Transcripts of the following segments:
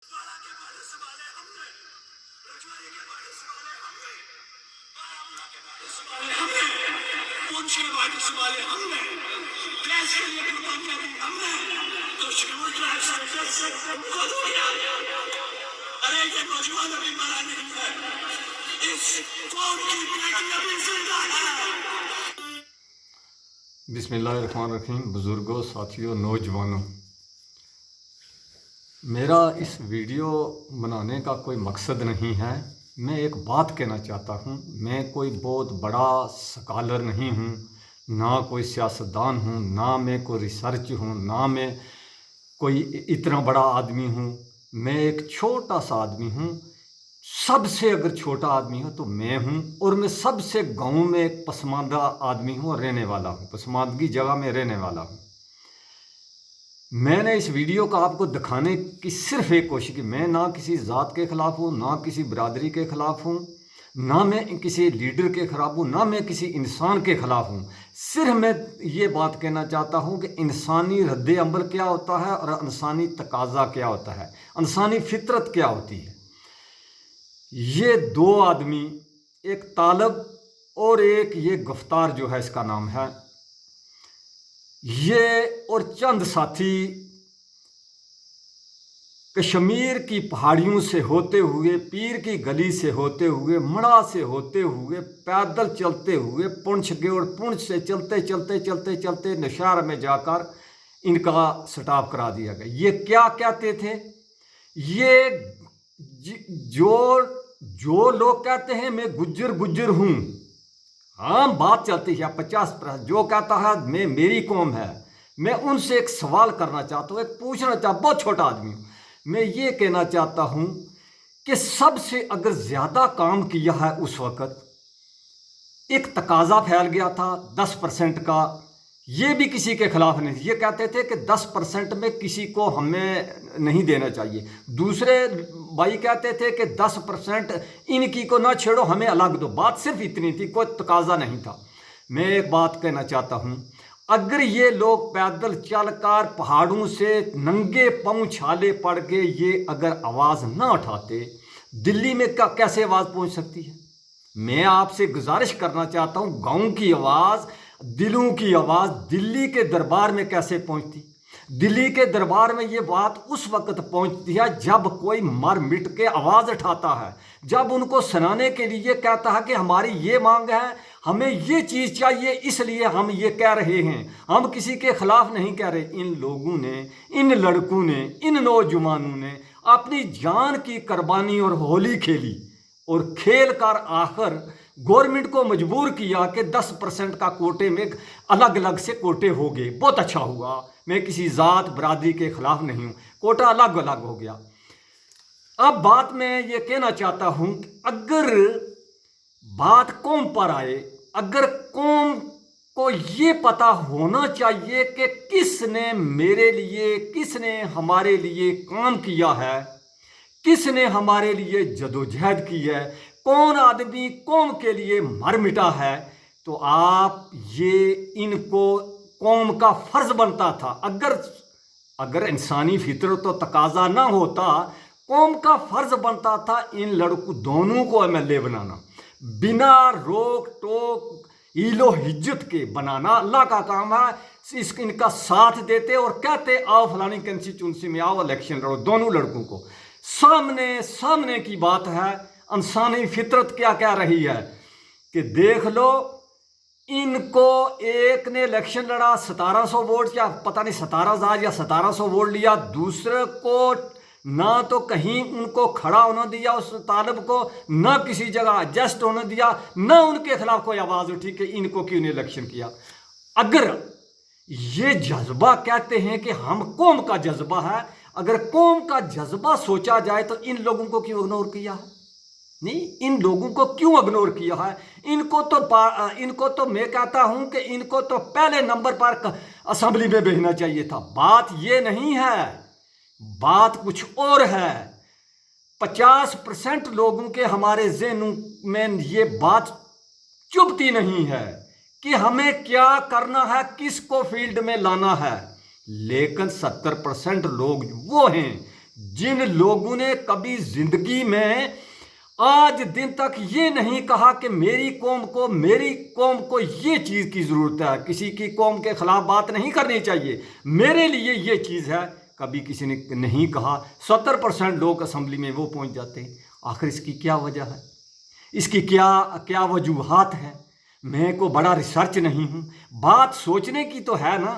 बाला के बारे संभाले हमने, रजवाड़ी के बारे संभाले हमने, बारामूला के बारे संभाले हमने, पूंछ के बारे संभाले हमने, देश के लिए कुर्बानियां दी हमने, तो शेड्यूल ट्राइब सेंटर से हमको दो यार। अरे ये नौजवान अभी मरा नहीं है, इस कौम की बेटी अभी जिंदा है। बिस्मिल्लाहिर्रहमानिर्रहीम। बुज़ुर्गों, साथियों, नौजवानों, मेरा इस वीडियो बनाने का कोई मकसद नहीं है। मैं एक बात कहना चाहता हूँ। मैं कोई बहुत बड़ा स्कॉलर नहीं हूँ, ना कोई सियासतदान हूँ, ना मैं कोई रिसर्च हूँ, ना मैं कोई इतना बड़ा आदमी हूँ। मैं एक छोटा सा आदमी हूँ। सबसे अगर छोटा आदमी हो तो मैं हूँ, और मैं सबसे गांव में एक पसमानदा आदमी हूँ और रहने वाला हूँ, पसमानदगी जगह में रहने वाला हूँ। मैंने इस वीडियो का आपको दिखाने की सिर्फ एक कोशिश की। मैं ना किसी ज़ात के ख़िलाफ़ हूँ, ना किसी बरादरी के ख़िलाफ़ हूँ, ना मैं किसी लीडर के ख़िलाफ़ हूँ, ना मैं किसी इंसान के ख़िलाफ़ हूँ। सिर्फ मैं ये बात कहना चाहता हूँ कि इंसानी रद्द अमल क्या होता है और इंसानी तकाज़ा क्या होता है, इंसानी फितरत क्या होती है। ये दो आदमी, एक तालब और एक ये गफ्तार जो है इसका नाम है, ये और चंद साथी कश्मीर की पहाड़ियों से होते हुए, पीर की गली से होते हुए, मड़ा से होते हुए, पैदल चलते हुए पुंछ गए और पुंछ से चलते चलते चलते चलते नौशहरा में जाकर इनका स्टॉप करा दिया गया। ये क्या कहते थे? ये जो लोग कहते हैं मैं गुज्जर हूँ, हाँ बात चलती है 50%। जो कहता है मैं मेरी कौम है, मैं उनसे एक सवाल करना चाहता हूँ, एक पूछना चाहता हूँ। बहुत छोटा आदमी हूँ। मैं ये कहना चाहता हूँ कि सबसे अगर ज़्यादा काम किया है उस वक़्त एक तकाज़ा फैल गया था 10% का। ये भी किसी के खिलाफ नहीं, ये कहते थे कि 10% में किसी को हमें नहीं देना चाहिए। दूसरे भाई कहते थे कि 10% इनकी को ना छेड़ो, हमें अलग दो। बात सिर्फ इतनी थी, कोई तकाज़ा नहीं था। मैं एक बात कहना चाहता हूँ, अगर ये लोग पैदल चलकर पहाड़ों से नंगे पाँव छाले पड़ के ये अगर आवाज़ ना उठाते, दिल्ली में कैसे आवाज़ पहुँच सकती है? मैं आपसे गुजारिश करना चाहता हूँ, गाँव की आवाज़, दिलों की आवाज़ दिल्ली के दरबार में कैसे पहुंचती? दिल्ली के दरबार में ये बात उस वक्त पहुंचती है जब कोई मर मिट के आवाज़ उठाता है, जब उनको सुनाने के लिए कहता है कि हमारी ये मांग है, हमें ये चीज़ चाहिए, इसलिए हम ये कह रहे हैं। हम किसी के खिलाफ नहीं कह रहे। इन लोगों ने, इन लड़कों ने, इन नौजवानों ने अपनी जान की कुर्बानी और होली खेली और खेल कर आखिर गवर्नमेंट को मजबूर किया कि 10% का कोटे में अलग अलग से कोटे हो गए। बहुत अच्छा हुआ। मैं किसी ज़ात बरादरी के ख़िलाफ़ नहीं हूँ, कोटा अलग अलग हो गया। अब बात मैं ये कहना चाहता हूँ कि अगर बात कौम पर आए, अगर कौम को ये पता होना चाहिए कि किसने मेरे लिए, किसने हमारे लिए काम किया है, किसने हमारे लिए जदोजहद की है, कौन आदमी कौम के लिए मर मिटा है, तो आप ये इनको कौम का फर्ज बनता था। अगर इंसानी फितरत तो तकाजा ना होता, कौम का फर्ज बनता था इन लड़कों दोनों को एमएलए बनाना, बिना रोक टोक ईलो हिज्जत के बनाना। अल्लाह का काम है। इनका साथ देते और कहते आओ फलानी कंस्टिट्यूंसी में आओ, इलेक्शन लड़ो। दोनों लड़कों को सामने की बात है। इंसानी फितरत क्या कह रही है कि देख लो, इनको एक ने इलेक्शन लड़ा 1700 वोट या पता नहीं 17,000 या 1700 वोट लिया, दूसरे को ना तो कहीं उनको खड़ा होने दिया, उस तालब को ना किसी जगह एडजस्ट होने दिया, ना उनके खिलाफ कोई आवाज़ उठी कि इनको क्यों नहीं इलेक्शन किया। अगर ये जज्बा कहते हैं कि हम कौम का जज्बा है, अगर कौम का जज्बा सोचा जाए तो इन लोगों को क्यों इग्नोर किया है? नहीं, इन लोगों को क्यों इग्नोर किया है? इनको तो मैं कहता हूं कि इनको तो पहले नंबर पर असेंबली में भेजना चाहिए था। बात ये नहीं है, बात कुछ और है। 50% लोगों के हमारे ज़हन में ये बात चुभती नहीं है कि हमें क्या करना है, किसको फील्ड में लाना है। लेकिन 70% लोग वो हैं जिन लोगों ने कभी जिंदगी में आज दिन तक ये नहीं कहा कि मेरी कौम को ये चीज़ की ज़रूरत है, किसी की कौम के ख़िलाफ़ बात नहीं करनी चाहिए, मेरे लिए ये चीज़ है, कभी किसी ने नहीं कहा। 70% लोग असम्बली में वो पहुंच जाते हैं। आखिर इसकी क्या वजह है, इसकी क्या वजूहात है? मैं को बड़ा रिसर्च नहीं हूँ, बात सोचने की तो है ना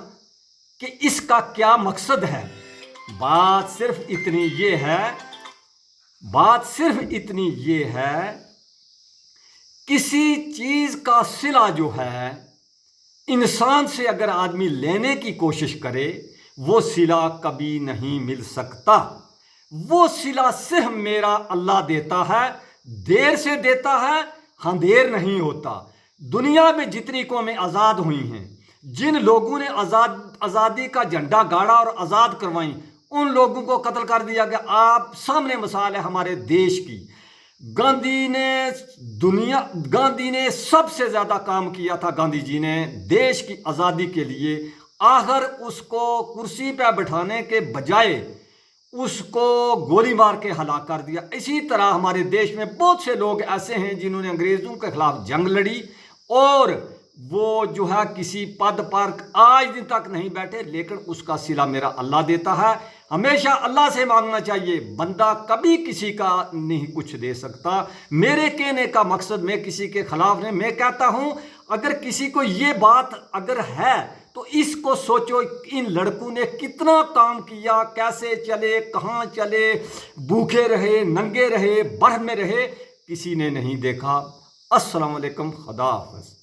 कि इसका क्या मकसद है। बात सिर्फ इतनी ये है, किसी चीज़ का सिला जो है इंसान से अगर आदमी लेने की कोशिश करे, वो सिला कभी नहीं मिल सकता। वो सिला सिर्फ मेरा अल्लाह देता है, देर से देता है, अंधेर नहीं होता। दुनिया में जितनी कौमें आज़ाद हुई हैं, जिन लोगों ने आज़ादी का झंडा गाड़ा और आज़ाद करवाई, उन लोगों को कत्ल कर दिया गया। आप सामने मिसाल है हमारे देश की। गांधी ने सबसे ज़्यादा काम किया था, गांधी जी ने देश की आज़ादी के लिए। आखिर उसको कुर्सी पर बैठाने के बजाय उसको गोली मार के हलाक कर दिया। इसी तरह हमारे देश में बहुत से लोग ऐसे हैं जिन्होंने अंग्रेज़ों के खिलाफ जंग लड़ी और वो जो है किसी पद पर आज दिन तक नहीं बैठे, लेकिन उसका सिला मेरा अल्लाह देता है। हमेशा अल्लाह से मांगना चाहिए, बंदा कभी किसी का नहीं कुछ दे सकता। मेरे कहने का मकसद मैं किसी के खिलाफ नहीं, मैं कहता हूँ अगर किसी को ये बात अगर है तो इसको सोचो, इन लड़कों ने कितना काम किया, कैसे चले, कहाँ चले, भूखे रहे, नंगे रहे, बर्फ में रहे, किसी ने नहीं देखा। अस्सलाम वालेकुम, खुदा हाफ़िज़।